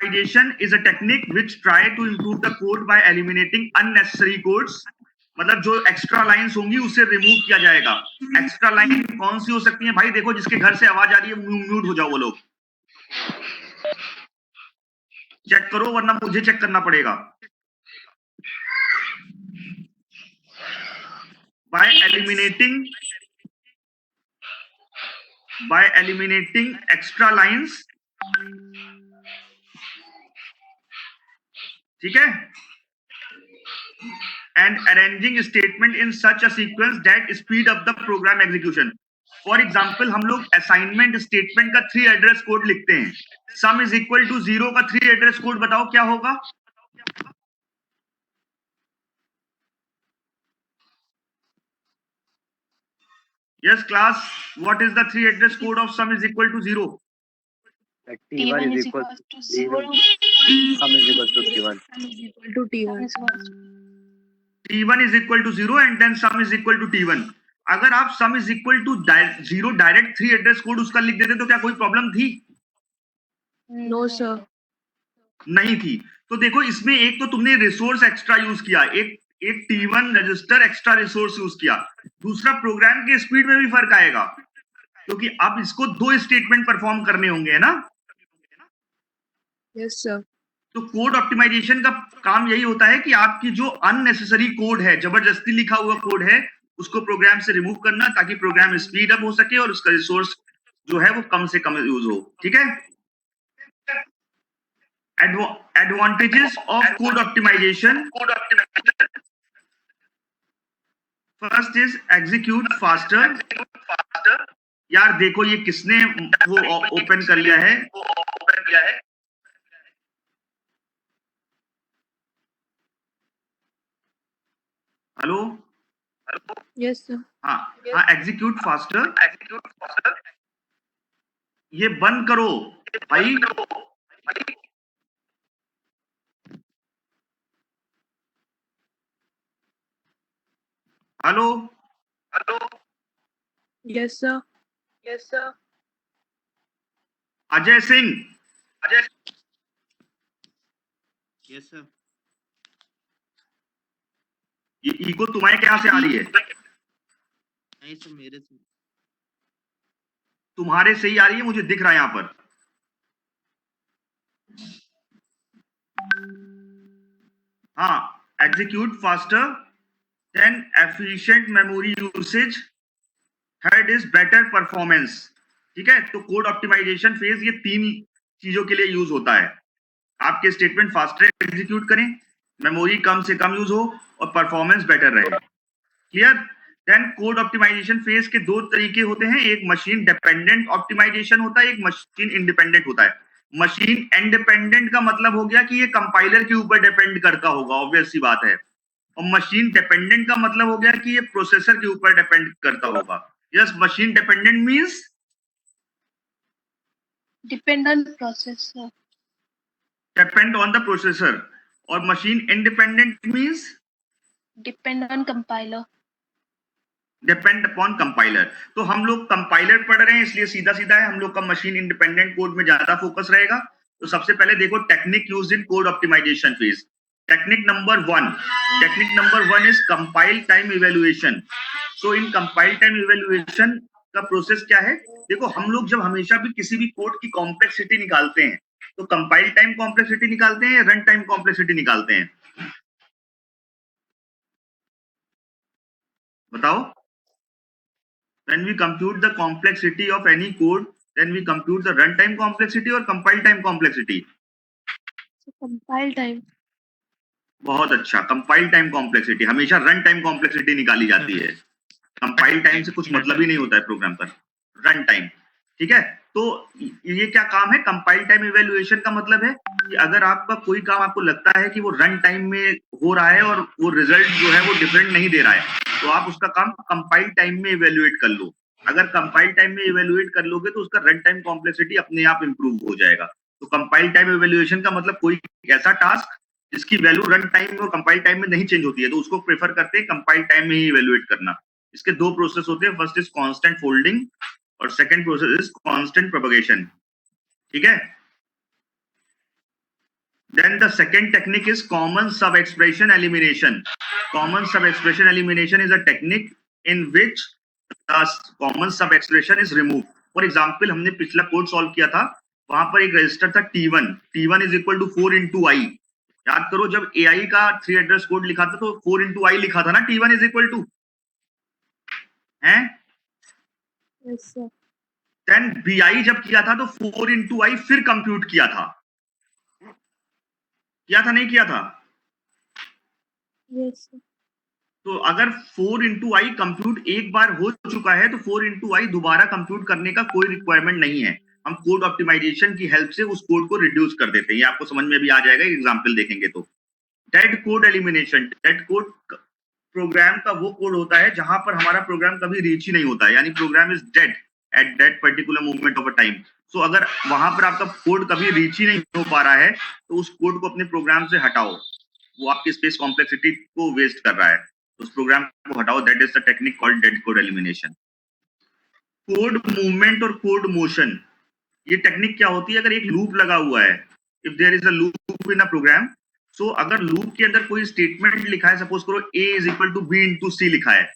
optimization is a technique which try to improve the code by eliminating unnecessary codes. मतलब जो extra lines होंगी उसे remove किया जाएगा। एक्स्ट्रा लाइन कौन सी हो सकती है भाई? देखो, जिसके घर से आवाज आ रही है म्यूट हो जाओ वो लोग। चेक करो वरना मुझे चेक करना पड़ेगा। by eliminating extra lines, ठीक है, and arranging statement in such a sequence that speed up the program execution. For example हम लोग असाइनमेंट स्टेटमेंट का 3 एड्रेस कोड लिखते हैं। सम इज इक्वल टू 0 का 3 एड्रेस कोड बताओ क्या होगा? Yes, class. What is the 3 address code of sum is equal to 0? T1 is equal to 0. Sum is equal to T1. T1 is equal to 0 and then sum is equal to T1. अगर आप sum is equal to 0 direct 3 address code उसका लिख देते तो क्या कोई problem थी? No sir. नहीं थी। तो देखो इसमें एक तो तुमने रिसोर्स एक्स्ट्रा यूज किया, एक T1 register extra resource use किया। दूसरा प्रोग्राम के स्पीड में भी फर्क आएगा क्योंकि अब इसको 2 स्टेटमेंट परफॉर्म करने होंगे, है ना? Yes sir. तो कोड ऑप्टिमाइजेशन का काम यही होता है कि आपकी जो अननेसेसरी कोड है, जबरदस्ती लिखा हुआ कोड है, उसको प्रोग्राम से रिमूव करना ताकि प्रोग्राम स्पीड अप हो सके और उसका रिसोर्स जो है वो कम से कम यूज हो। ठीक है? Advantages of code optimization. First is execute faster. यार देखो ये किसने वो ओपन कर लिया है? हेलो? Yes sir. हाँ, एग्जीक्यूट फास्टर। ये बंद करो भाई। Hello? Yes sir. Ajay Singh. Yes sir. ये ईगो तुम्हारे क्या से आ रही है? नहीं सर, मेरे से। तुम्हारे से ही आ रही है, मुझे दिख रहा है यहाँ पर। हाँ, execute faster, then efficient memory usage, third is better performance. ठीक है? तो कोड ऑप्टिमाइजेशन फेज ये 3 चीजों के लिए यूज होता है। आपके स्टेटमेंट फास्टर एग्जीक्यूट करें, मेमोरी कम से कम यूज हो और परफॉर्मेंस बेटर रहे। Clear? Then code optimization phase के 2 तरीके होते हैं, एक मशीन डिपेंडेंट ऑप्टिमाइजेशन होता है, एक मशीन इंडिपेंडेंट होता है। मशीन इंडिपेंडेंट का मतलब हो गया कि ये कंपाइलर के ऊपर डिपेंड करता होगा, ऑब्वियस सी बात है। और मशीन डिपेंडेंट का मतलब हो गया कि ये प्रोसेसर के ऊपर डिपेंड करता होगा। Yes, machine dependent means Depend on processor. Depend on the processor, और machine independent means Depend on compiler. Depend upon compiler. तो हम लोग कंपाइलर पढ़ रहे हैं इसलिए सीधा सीधा है, हम लोग का मशीन इंडिपेंडेंट कोड में ज्यादा फोकस रहेगा। तो सबसे पहले देखो technique used in code optimization phase. Technique number 1 is compile time evaluation. So in compile time evaluation का प्रोसेस क्या है? देखो हम लोग जब हमेशा भी किसी भी कोड की कॉम्प्लेक्सिटी निकालते हैं तो कंपाइल टाइम कॉम्प्लेक्सिटी निकालते हैं या रन टाइम कॉम्प्लेक्सिटी निकालते हैं? बताओ। When we compute the complexity of any code, then we compute the runtime complexity or compile time complexity. So compile time. बहुत अच्छा, कंपाइल टाइम कॉम्प्लेक्सिटी। हमेशा रन टाइम कॉम्प्लेक्सिटी निकाली जाती है। कंपाइल टाइम से कुछ मतलब ही नहीं होता है प्रोग्राम पर, रन टाइम। ठीक है? तो ये क्या काम है? कंपाइल टाइम इवैल्यूएशन का मतलब है कि अगर आपका कोई काम आपको लगता है कि वो रन टाइम में हो रहा है और वो रिजल्ट जो है वो डिफरेंट नहीं दे रहा है, तो आप उसका काम कंपाइल टाइम में इवैल्यूएट कर लो। अगर कंपाइल टाइम में इवैल्यूएट कर लोगे तो उसका रन टाइम कॉम्प्लेक्सिटी अपने आप इंप्रूव हो जाएगा। तो कंपाइल टाइम इवैल्यूएशन का मतलब कोई ऐसा टास्क जिसकी वैल्यू रन टाइम और कंपाइल टाइम में नहीं चेंज होती है, तो उसको प्रेफर करते हैं कंपाइल टाइम में ही इवैल्यूएट करना। इसके 2 प्रोसेस होते हैं, फर्स्ट इज कांस्टेंट फोल्डिंग और second process is constant propagation. ठीक है? Then the second technique is common sub-expression elimination. Common sub-expression elimination is a technique in which the common sub-expression is removed. For example, हमने पिछला code solve किया था, वहां पर एक रजिस्टर था T1. T1 is equal to 4 into I. याद करो जब AI का 3 एड्रेस कोड लिखा था तो 4 into I लिखा था ना, T1 is equal to है. Yes, sir. Then BI जब किया था तो 4 into I फिर कंप्यूट किया था नहीं किया था. Yes, sir. तो अगर 4 into I कंप्यूट एक बार हो चुका है तो 4 into I दोबारा कंप्यूट करने का कोई रिक्वायरमेंट नहीं है. हम कोड ऑप्टिमाइजेशन की हेल्प से उस कोड को रिड्यूस कर देते हैं. ये आपको समझ में भी आ जाएगा एग्जांपल देखेंगे तो. Dead code elimination. Dead code program का वो कोड होता है जहां पर हमारा प्रोग्राम कभी रीच ही नहीं होता है, यानी program is dead at that particular moment of a time. So अगर वहां पर आपका कोड कभी रीच ही नहीं हो पा रहा है तो उस कोड को अपने प्रोग्राम से हटाओ. वो आपकी स्पेस कॉम्प्लेक्सिटी को वेस्ट कर रहा है, उस प्रोग्राम को हटाओ. That is the technique called dead code elimination. Code movement और कोड मोशन, ये टेक्निक क्या होती है? अगर एक लूप लगा हुआ है, if there is a loop in a program, so अगर लूप के अंदर कोई स्टेटमेंट लिखा है, सपोज करो a is equal to b into c लिखा है,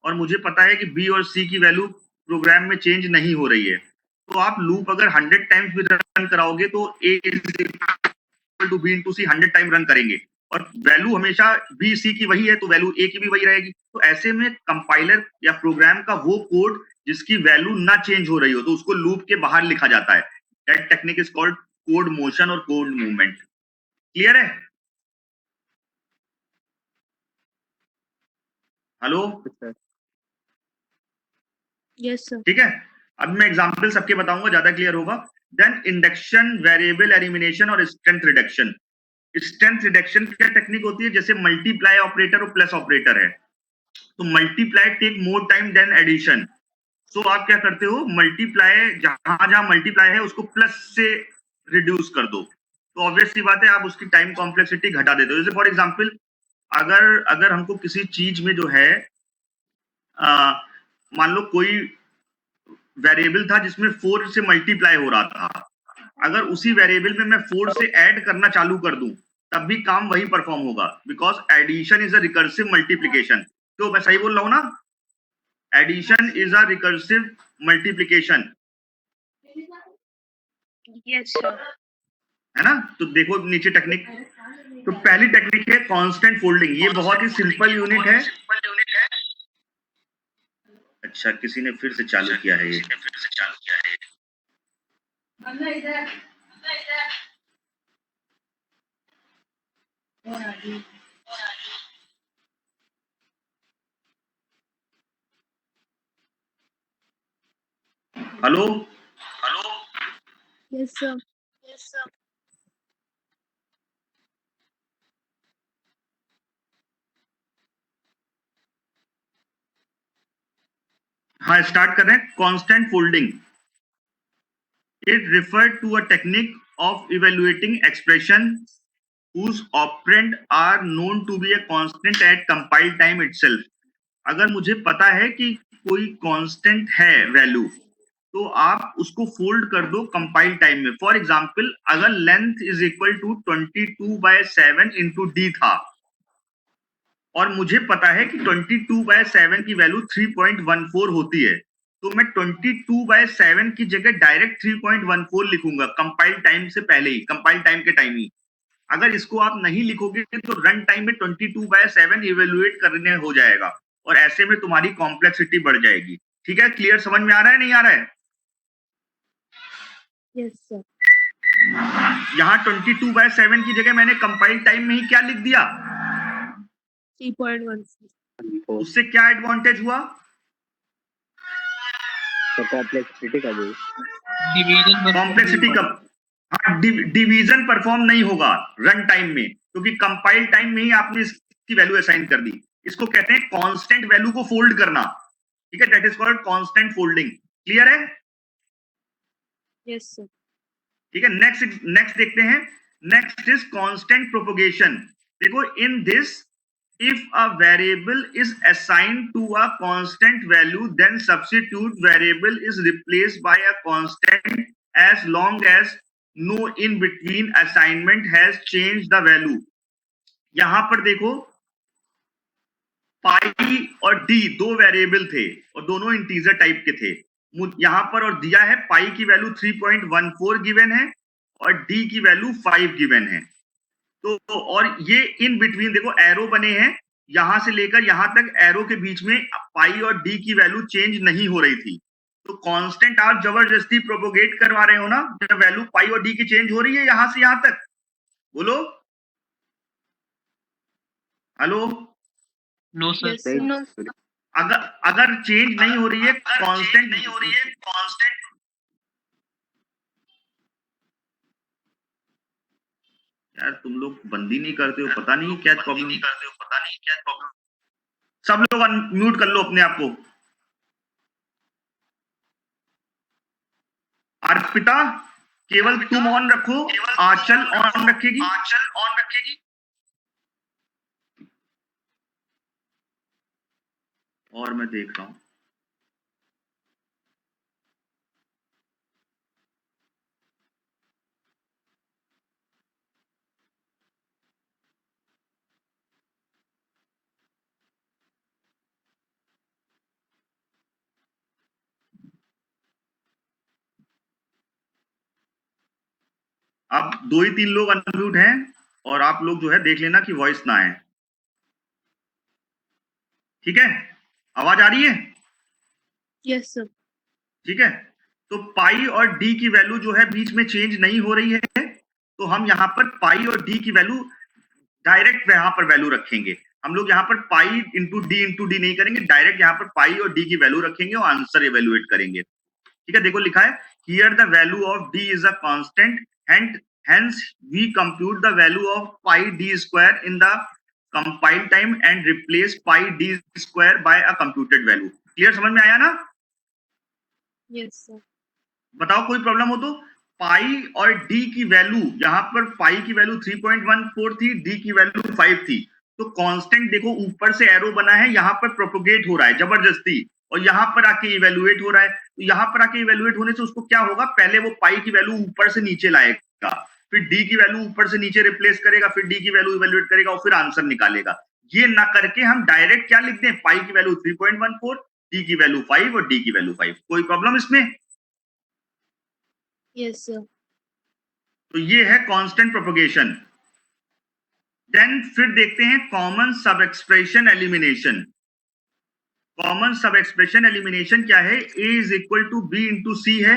और मुझे पता है कि b और c की वैल्यू प्रोग्राम में चेंज नहीं हो रही है, तो आप लूप अगर 100 टाइम्स भी रन कराओगे तो a is equal to b into C 100 time run करेंगे, और वैल्यू हमेशा b c की वही है तो वैल्यू a की भी वही रहेगी. तो ऐसे में कंपाइलर या प्रोग्राम का वो कोड जिसकी वैल्यू ना चेंज हो रही हो तो उसको लूप के बाहर लिखा जाता है. That technique is called code motion और कोड मूवमेंट. क्लियर है? Hello, Yes, sir. ठीक है. अब मैं एग्जांपल सबके बताऊंगा, ज्यादा क्लियर होगा. देन इंडक्शन, वेरिएबल एलिमिनेशन और स्ट्रेंथ रिडक्शन. स्ट्रेंथ रिडक्शन क्या टेक्निक होती है? जैसे मल्टीप्लाई ऑपरेटर और प्लस ऑपरेटर है, तो multiply take more time than addition. So आप क्या करते हो? मल्टीप्लाई जहां जहां मल्टीप्लाई है उसको प्लस से रिड्यूस कर दो, तो ऑब्वियस सी बात है आप उसकी टाइम कॉम्प्लेक्सिटी घटा देते हो. जैसे फॉर एग्जांपल अगर हमको किसी चीज में जो है मान लो कोई वेरिएबल था जिसमें 4 से मल्टीप्लाई हो रहा था, अगर उसी वेरिएबल में मैं 4 से ऐड करना चालू कर दूं तब भी काम वही परफॉर्म होगा, because addition is a recursive multiplication. तो मैं सही बोल रहा हूं ना? Addition is a recursive multiplication, Yes, sir. है ना? तो देखो नीचे टेक्निक. तो पहली टेक्निक है कांस्टेंट फोल्डिंग. ये बहुत ही सिंपल यूनिट है. अच्छा, किसी ने फिर से चालू किया है ये. Hello, Yes, sir. हाँ स्टार्ट कर रहे हैं. Constant folding, it refer to a technique of evaluating expression whose operand are known to be a constant at compile time itself. अगर मुझे पता है कि कोई कांस्टेंट है वैल्यू, तो आप उसको फोल्ड कर दो कंपाइल टाइम में. फॉर एग्जांपल, अगर length is equal to 22/7 into D था, और मुझे पता है कि 22/7 की वैल्यू 3.14 होती है, तो मैं 22/7 की जगह डायरेक्ट 3.14 लिखूंगा कंपाइल टाइम से पहले ही, कंपाइल टाइम के टाइम ही. अगर इसको आप नहीं लिखोगे तो रन टाइम में 22/7 इवेल्युएट करने हो जाएगा, और ऐसे में तुम्हारी कॉम्प्लेक्सिटी बढ़ जाएगी. ठीक है? क्लियर? समझ में आ रहा है नहीं आ रहा है? Yes, sir. यहाँ 22/7 की जगह मैंने कंपाइल टाइम में ही क्या लिख दिया? 3.14. उससे क्या एडवांटेज हुआ? तो कॉम्प्लेक्सिटी का भी कॉम्प्लेक्सिटी का, हाँ, डिवीजन परफॉर्म नहीं होगा रन टाइम में, क्योंकि कंपाइल टाइम में ही आपने इसकी वैल्यू असाइन कर दी. इसको कहते हैं कांस्टेंट वैल्यू को फोल्ड करना. ठीक है? That is called constant folding. Clear है? Yes, sir. ठीक है. नेक्स्ट देखते हैं. Next is constant propagation. देखो, in this if a variable is assigned to a constant value, then substitute variable is replaced by a constant as long as no in between assignment has change the value. यहां पर देखो पाई और D दो variable थे और दोनों integer type के थे। यहां पर और दिया है पाई की वैल्यू 3.14 गिवन है और डी की वैल्यू 5 गिवन है। तो और ये इन बिटवीन देखो एरो बने हैं, यहां से लेकर यहां तक एरो के बीच में पाई और डी की वैल्यू चेंज नहीं हो रही थी। तो कांस्टेंट आप जबरदस्ती प्रोपोगेट करवा रहे हो ना, जब वैल्यू पाई और डी की चेंज हो रही है यहां से यहां तक। बोलो हेलो। No sir. सही नो। अगर अगर चेंज नहीं हो रही है कांस्टेंट नहीं हो रही है कांस्टेंट, यार तुम लोग बंदी नहीं करते हो, पता नहीं क्या प्रॉब्लम। सब लोग अनम्यूट कर लो अपने आप को। अर्पिता केवल तुम ऑन रखो, आंचल ऑन रखेगी। और मैं देख रहा हूं अब 2 ही 3 लोग अनम्यूट हैं और आप लोग जो है देख लेना कि वॉइस ना आए। ठीक है, आवाज आ रही है? Yes sir. ठीक है, तो पाई और डी की वैल्यू जो है बीच में चेंज नहीं हो रही है, तो हम यहाँ पर पाई और डी की वैल्यू डायरेक्ट यहाँ पर वैल्यू रखेंगे। हम लोग यहाँ पर पाई इंटू डी नहीं करेंगे, डायरेक्ट यहाँ पर पाई और डी की वैल्यू रखेंगे और आंसर इवेल्युएट करेंगे। ठीक है, देखो लिखा है here the value of D is a constant and hence we compute the value of pi D square in the compile time and replace pi D square by a computed value. Clear, समझ में आया ना? Yes sir. बताओ कोई problem हो तो। पाई और D की वैल्यू, यहाँ पर पाई की वैल्यू 3.14 थी, डी की वैल्यू 5 थी। तो कांस्टेंट देखो ऊपर से एरो बना है, यहाँ पर प्रोपोगेट हो रहा है जबरदस्ती और यहाँ पर आके इवेल्युएट हो रहा है। तो यहाँ पर आके इवेल्युएट होने से उसको क्या होगा, पहले वो पाई की वैल्यू ऊपर से नीचे लाएगा, फिर डी की वैल्यू ऊपर से नीचे रिप्लेस करेगा, फिर डी की वैल्यू इवेल्युएट करेगा और फिर आंसर निकालेगा। ये ना करके हम डायरेक्ट क्या लिख दें, पाई की वैल्यू 3.14, डी की वैल्यू 5 और डी की वैल्यू 5। कोई प्रॉब्लम इसमें? Yes sir. तो ये है कांस्टेंट प्रोपगेशन। देन फिर देखते हैं common sub expression elimination. Common sub expression elimination क्या है? a is equal to b into c है,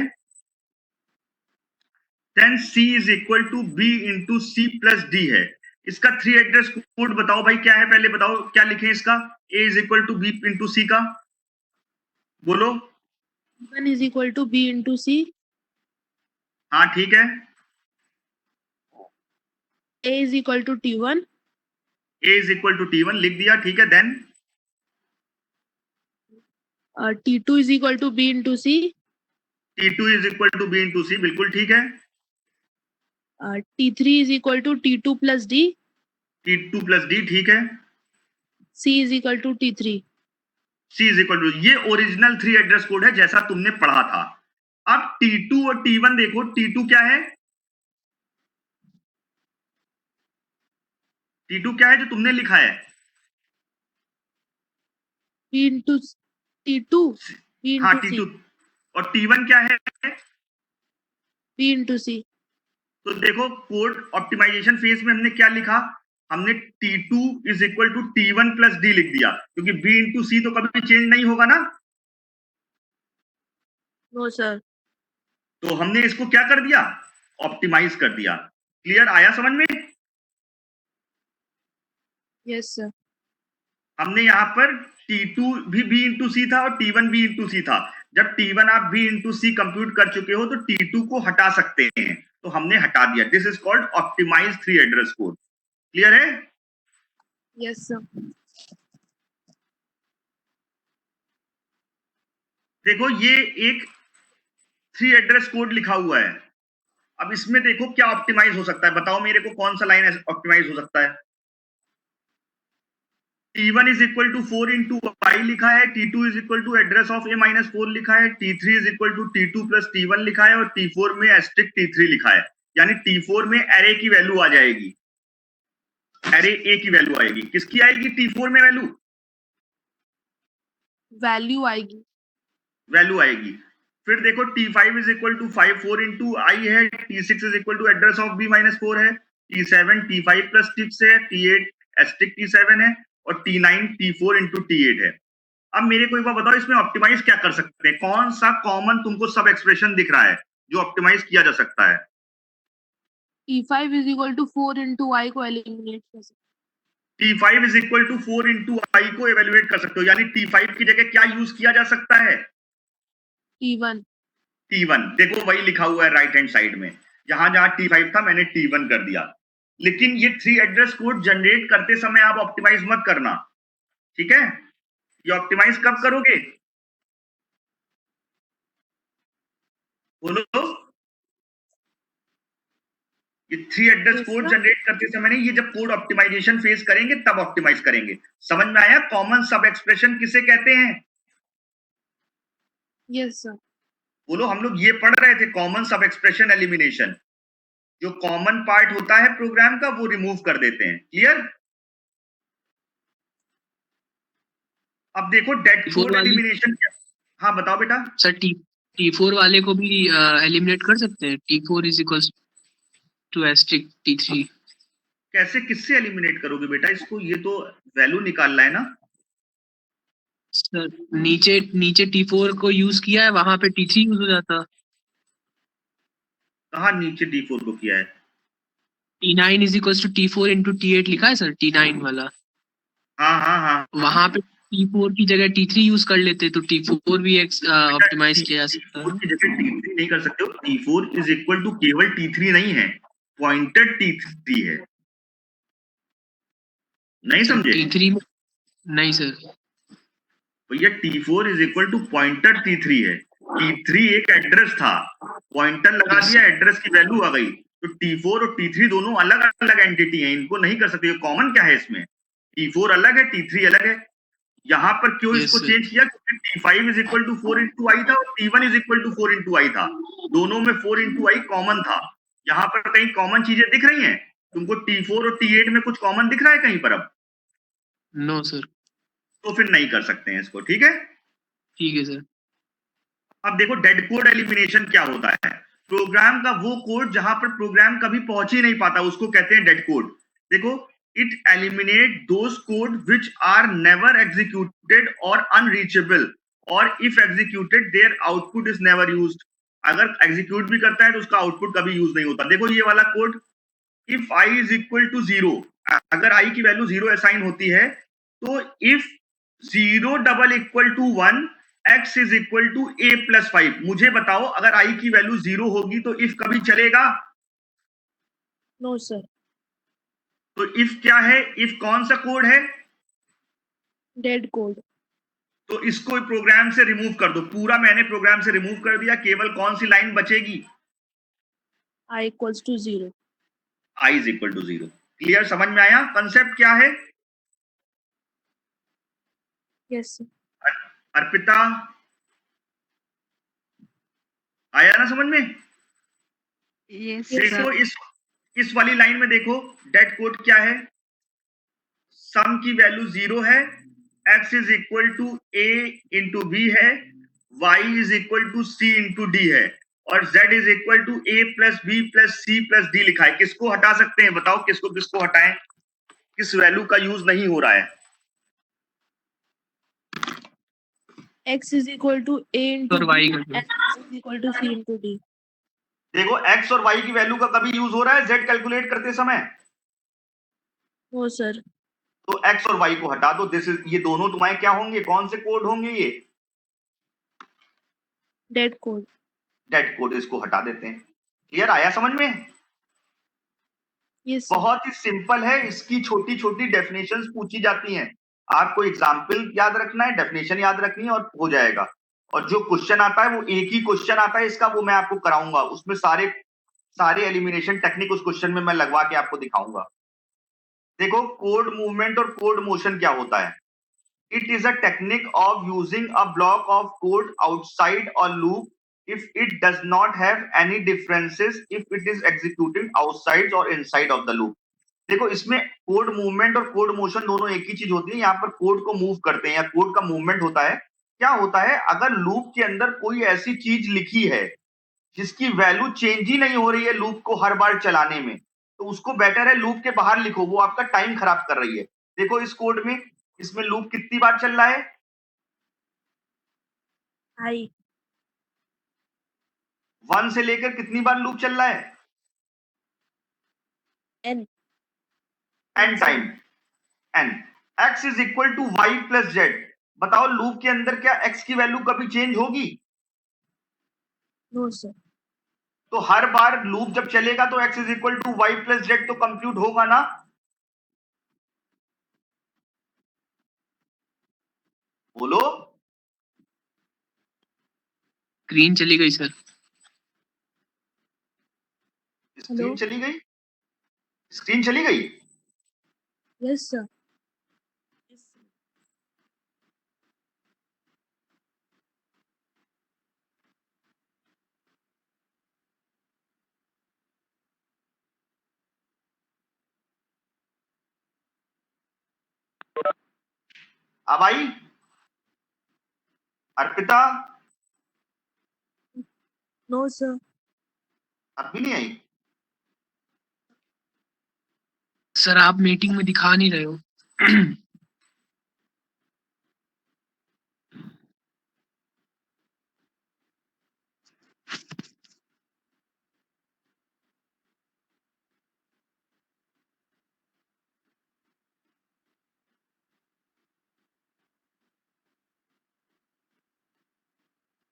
then c is equal to b into c plus d है। इसका 3 एड्रेस कोड बताओ भाई, क्या है पहले बताओ, क्या लिखें इसका? a is equal to b into c का बोलो। 1 is equal to b into c. हाँ ठीक है, a is equal to T1। a is equal to T1 लिख दिया, ठीक है। Then T2 is equal to b into c. T2 is equal to b into c, बिल्कुल ठीक है। T3 is equal to T2 plus d. T2 plus d, ठीक है। C is equal to T3। C is equal to, ये original 3 address code है जैसा तुमने पढ़ा था। अब T2 और T1 देखो, T2 क्या है? T2 क्या है जो तुमने लिखा है? B इंटू T2 B हाँ इंटू T2। C। और T1 क्या है? B into C। तो देखो कोड ऑप्टिमाइजेशन फेज में हमने क्या लिखा, हमने T2 is equal to T1 plus D लिख दिया, क्योंकि B इंटू सी तो कभी चेंज नहीं होगा ना। No sir. तो हमने इसको क्या कर दिया, ऑप्टिमाइज कर दिया। क्लियर, आया समझ में? Yes sir. हमने यहाँ पर T2 भी B इंटू सी था और T1 B इंटू सी था। जब T1 आप B इंटू सी कंप्यूट कर चुके हो तो T2 को हटा सकते हैं, तो हमने हटा दिया। This is called optimize 3 address code. Clear है? Yes sir. देखो ये एक 3 एड्रेस कोड लिखा हुआ है। अब इसमें देखो क्या ऑप्टिमाइज हो सकता है, बताओ मेरे को कौन सा लाइन ऑप्टिमाइज हो सकता है? T1 is equal to 4 into Y लिखा है, T2 is equal to address of a minus 4 लिखा है, T3 is equal to T2 plus T1 लिखा है और T4 में एस्ट्रिक T3 लिखा है। यानी T4 में एरे की वैल्यू आ जाएगी, एरे ए की वैल्यू आएगी। किसकी आएगी T4 में वैल्यू? वैल्यू आएगी। वैल्यू आएगी। फिर देखो T5 is equal to 5 4 into i है, T6 is equal to address of B minus 4 है, T7 T5 प्लस 6 है, T8 एस्टिक T7 है और T9 T4 इंटू T8 है। अब मेरे को एक बार बताओ, इसमें ऑप्टिमाइज क्या कर सकते हैं? कौन सा कॉमन तुमको सब एक्सप्रेशन दिख रहा है जो ऑप्टिमाइज किया जा सकता है? T5 is equal to 4 into i को एलिमिनेट कर सकते T5 is equal to 4 into i को एवेल्युएट कर सकते हो, यानी T5 की जगह क्या यूज किया जा सकता है? T1। T1। देखो वही लिखा हुआ है राइट हैंड साइड में, जहां जहां T5 था मैंने T1 कर दिया। लेकिन ये 3 एड्रेस कोड जनरेट करते समय आप ऑप्टिमाइज मत करना, ठीक है? ये ऑप्टिमाइज कब करोगे? बोलो। ये 3 address Yes, code sir. Generate करते समय नहीं, ये जब कोड ऑप्टिमाइजेशन फेस करेंगे तब ऑप्टिमाइज करेंगे। समझ में आया? कॉमन सब एक्सप्रेशन किसे कहते हैं? Yes sir. बोलो। हम लोग ये पढ़ रहे थे कॉमन सब एक्सप्रेशन एलिमिनेशन। जो कॉमन पार्ट होता है प्रोग्राम का वो रिमूव कर देते हैं। क्लियर? अब देखो डेड कोड एलिमिनेशन क्या? हाँ बताओ बेटा। सर T4 वाले को भी एलिमिनेट कर सकते हैं। T4 is equal to asterisk T3। कैसे, किससे एलिमिनेट करोगे बेटा इसको? ये तो वैल्यू निकालना है ना। सर नीचे T4 को यूज किया है, वहां पे T3 यूज हो जाता। कहाँ नीचे T4 को किया है? T9 is equal to T4 into T8 लिखा है सर, T9 वाला। हाँ हाँ हाँ, वहां पे T4 की जगह T3 यूज कर लेते तो T4 भी ऑप्टिमाइज किया जा सकता है। T4 की जगह T3 नहीं कर सकते हो। T4 इज इक्वल टू केवल T3 नहीं है, पॉइंटेड T3 है। नहीं समझे? T3 में नहीं सर। भैया T4 is equal two pointer T3 है। T3 एक एड्रेस था, पॉइंटर लगा Yes, दिया, एड्रेस की वैल्यू आ गई। तो T4 और T3 दोनों अलग अलग एंटिटी हैं, इनको नहीं कर सकते। कॉमन क्या है इसमें? T4 अलग है, T3 अलग है। यहाँ पर क्यों Yes, इसको sir. चेंज किया? क्योंकि T5 is equal to 4 into i था और T1 is equal to 4 into i था। दोनों में 4 इंटू आई कॉमन था। यहाँ पर कहीं कॉमन चीजें दिख रही हैं तुमको? T4 और T8 में कुछ कॉमन दिख रहा है कहीं पर? अब नो सर। तो फिर नहीं कर सकते हैं इसको, ठीक है? ठीक है सर। अब देखो डेड कोड एलिमिनेशन क्या होता है? प्रोग्राम का वो कोड जहां पर प्रोग्राम कभी पहुंच ही नहीं पाता उसको कहते हैं डेड कोड। देखो, it eliminate those code which are never executed और अनरीचेबल, और if executed their output is never used. अगर एग्जीक्यूट भी करता है तो उसका आउटपुट कभी यूज नहीं होता। देखो ये वाला code, if I is equal to 0, अगर आई की वैल्यू 0 असाइन होती है तो if 0 double equal to 1 x is equal to a plus 5। मुझे बताओ अगर i की वैल्यू 0 होगी तो if कभी चलेगा? No sir. तो if क्या है? if कौन सा कोड है? Dead code. तो इसको प्रोग्राम से रिमूव कर दो। पूरा मैंने प्रोग्राम से रिमूव कर दिया, केवल कौन सी लाइन बचेगी? I equals to 0। i is equal to 0। Clear? समझ में आया कंसेप्ट क्या है? Yes sir. अर्पिता, आया ना समझ में? Yes, देखो sir. इस वाली लाइन में देखो डेड कोड क्या है? सम की वैल्यू 0 है, x is equal to a into B है, y is equal to c into D है, और z is equal to a plus B plus C plus D लिखा है। किसको हटा सकते हैं? बताओ किसको किसको हटाएं? किस वैल्यू का यूज नहीं हो रहा है? x is equal to a into और y का x is equal to c into d। देखो x और y की वैल्यू का कभी यूज हो रहा है z कैलकुलेट करते समय? No sir. तो x और y को हटा दो। दिस इज, ये दोनों तुम्हारे क्या होंगे? कौन से कोड होंगे? ये डेड कोड। डेड कोड, इसको हटा देते हैं। क्लियर? आया समझ में? यस। बहुत ही सिंपल है, इसकी छोटी छोटी डेफिनेशंस पूछी जाती हैं। आपको एग्जाम्पल याद रखना है, डेफिनेशन याद रखनी है और हो जाएगा। और जो क्वेश्चन आता है वो एक ही क्वेश्चन आता है इसका, वो मैं आपको कराऊंगा। उसमें सारे एलिमिनेशन टेक्निक उस क्वेश्चन में मैं लगवा के आपको दिखाऊंगा। देखो कोड मूवमेंट और कोड मोशन क्या होता है? It is a technique of using a block of code outside और loop if it does not have any differences if it is executing outside or inside of the loop. देखो इसमें code movement और code motion दोनों एक ही चीज होती है। यहाँ पर कोड को मूव करते हैं या कोड का मूवमेंट होता है। क्या होता है, अगर लूप के अंदर कोई ऐसी चीज लिखी है जिसकी वैल्यू चेंज ही नहीं हो रही है लूप को हर बार चलाने में, तो उसको बेटर है लूप के बाहर लिखो, वो आपका टाइम खराब कर रही है। देखो इस कोड में, इसमें लूप कितनी बार चल रहा है, I 1 से लेकर कितनी बार लूप चल रहा है, N n time, n। x is equal to y plus Z. बताओ लूप के अंदर क्या x की वैल्यू कभी चेंज होगी? no sir. तो हर बार लूप जब चलेगा तो x is equal to Y plus Z तो कंप्यूट होगा ना? बोलो। स्क्रीन चली गई सर। स्क्रीन चली गई, स्क्रीन चली गई। Yes sir. Yes, sir. अब आई अर्पिता? No sir. अब भी नहीं आई। सर आप मीटिंग में दिखा नहीं रहे हो।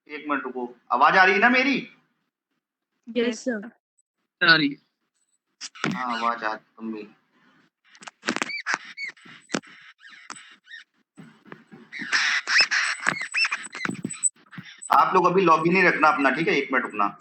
एक मिनट रुको, आवाज आ रही है ना मेरी? Yes sir. आ रही है। हाँ आवाज आ तुम भी। आप लोग अभी लॉगिन ही रखना अपना, ठीक है? एक मिनट रुकना।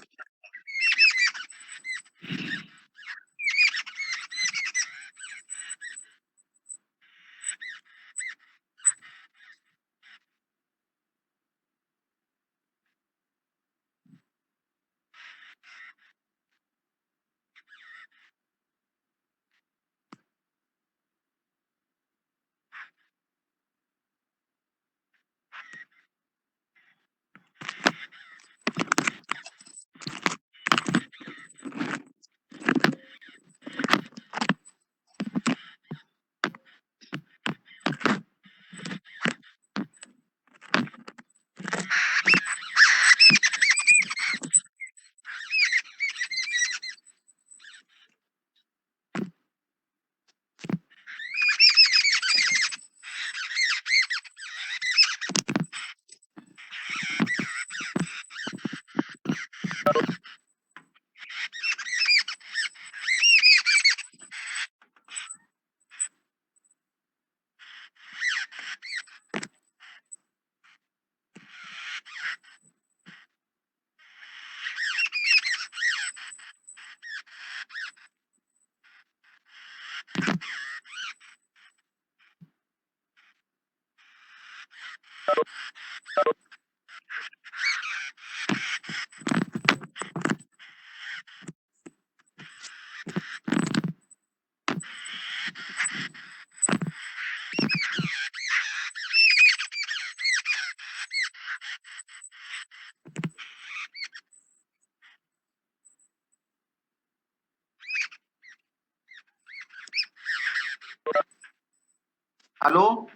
हेलो,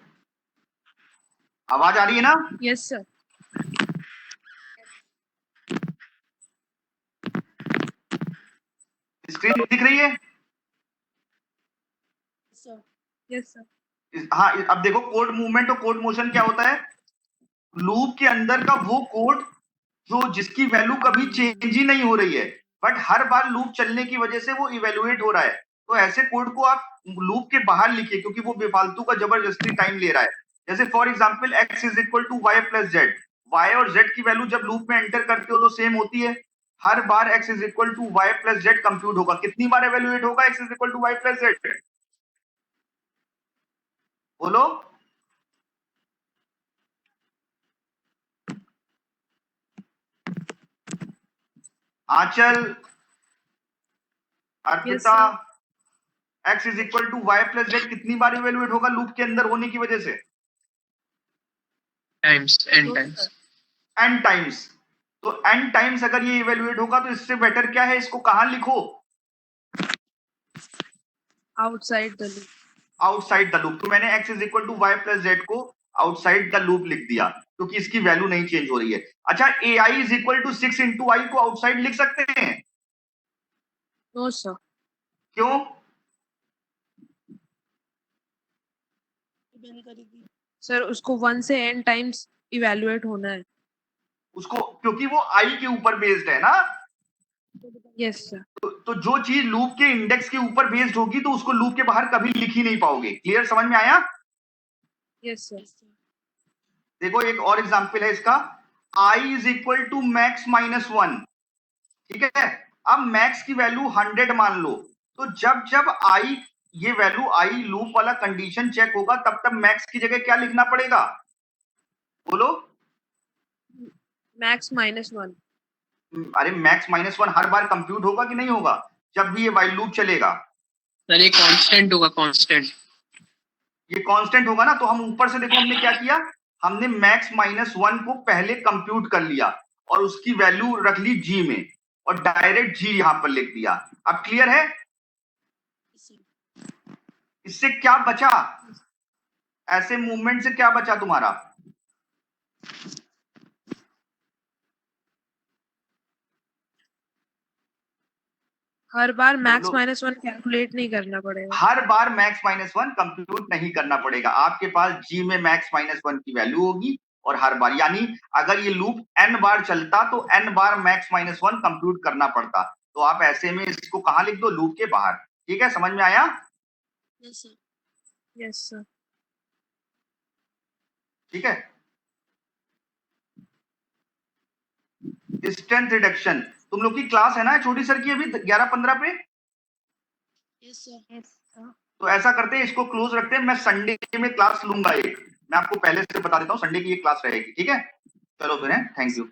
आवाज आ रही है ना? Yes sir. स्क्रीन दिख रही है? Sir. Yes sir. हाँ, अब देखो कोड मूवमेंट और कोड मोशन क्या होता है। लूप के अंदर का वो कोड जो जिसकी वैल्यू कभी चेंज ही नहीं हो रही है, बट हर बार लूप चलने की वजह से वो इवेल्युएट हो रहा है। तो ऐसे कोड को आप लूप के बाहर लिखिए, क्योंकि वो बेफालतू का जबरदस्ती टाइम ले रहा है। जैसे for example x is equal to Y plus Z. Y और जेड की वैल्यू जब लूप में एंटर करते हो तो सेम होती है। हर बार x is equal to Y plus Z compute होगा। कितनी बार इवेल्युएट होगा x is equal to Y plus Z? बोलो। Anchal, Yes, Arpita, sir. x is equal to Y plus Z कितनी बार इवेल्युएट होगा लूप के अंदर होने की वजह से? Times N No, times sir. n times. तो n टाइम्स अगर ये इवेल्युएट होगा तो इससे बेटर क्या है, इसको कहां लिखो? Outside the loop. Outside the loop. तो मैंने x is equal to Y plus Z को आउटसाइड द लूप लिख दिया क्योंकि इसकी वैल्यू नहीं चेंज हो रही है। अच्छा, ए आई is equal to 6 into i को आउटसाइड लिख सकते हैं? No, sir. क्यों? सर उसको 1 से n टाइम्स इवैल्यूएट होना है। उसको क्योंकि वो आई के ऊपर बेस्ड है ना। Yes sir. तो जो चीज लूप के इंडेक्स के ऊपर बेस्ड होगी तो उसको लूप के बाहर कभी लिख ही नहीं पाओगे। क्लियर, समझ में आया? Yes sir. देखो एक और एग्जांपल है इसका, i is equal to max minus 1। ठीक है, अब मैक्स की वैल्यू 100 मान लो, तो जब जब i ये वैल्यू आई लूप वाला कंडीशन चेक होगा तब तब मैक्स की जगह क्या लिखना पड़ेगा? बोलो। मैक्स -1। अरे मैक्स माइनस 1 हर बार कंप्यूट होगा कि नहीं होगा जब भी ये वाइल लूप चलेगा? सर ये कांस्टेंट होगा, कांस्टेंट। ये कांस्टेंट होगा ना। तो हम ऊपर से देखो हमने क्या किया, हमने मैक्स -1 को पहले कंप्यूट कर लिया और उसकी वैल्यू रख ली जी में और डायरेक्ट जी यहां पर लिख दिया। अब क्लियर है? इससे क्या बचा? ऐसे मूवमेंट से क्या बचा तुम्हारा? हर बार मैक्स बोलो। -1 कैलकुलेट नहीं करना पड़ेगा। हर बार मैक्स -1 कंप्यूट नहीं करना पड़ेगा। आपके पास जी में मैक्स -1 की वैल्यू होगी और हर बार, यानी अगर ये लूप n बार चलता तो n बार मैक्स -1 कंप्यूट करना पड़ता। तो आप ऐसे में इसको कहां लिख दो? लूप के बाहर। ठीक है, समझ में आया? Yes sir. Yes sir. ठीक है। डिस्टेंस रिडक्शन, तुम लोग की क्लास है ना छोटी सर की अभी 11-15 पे? Yes sir. Yes, sir. तो ऐसा करते हैं, इसको क्लोज रखते हैं। मैं संडे में क्लास लूंगा एक, मैं आपको पहले से बता देता हूँ, संडे की एक क्लास रहेगी। ठीक है, चलो फिर है, थैंक यू।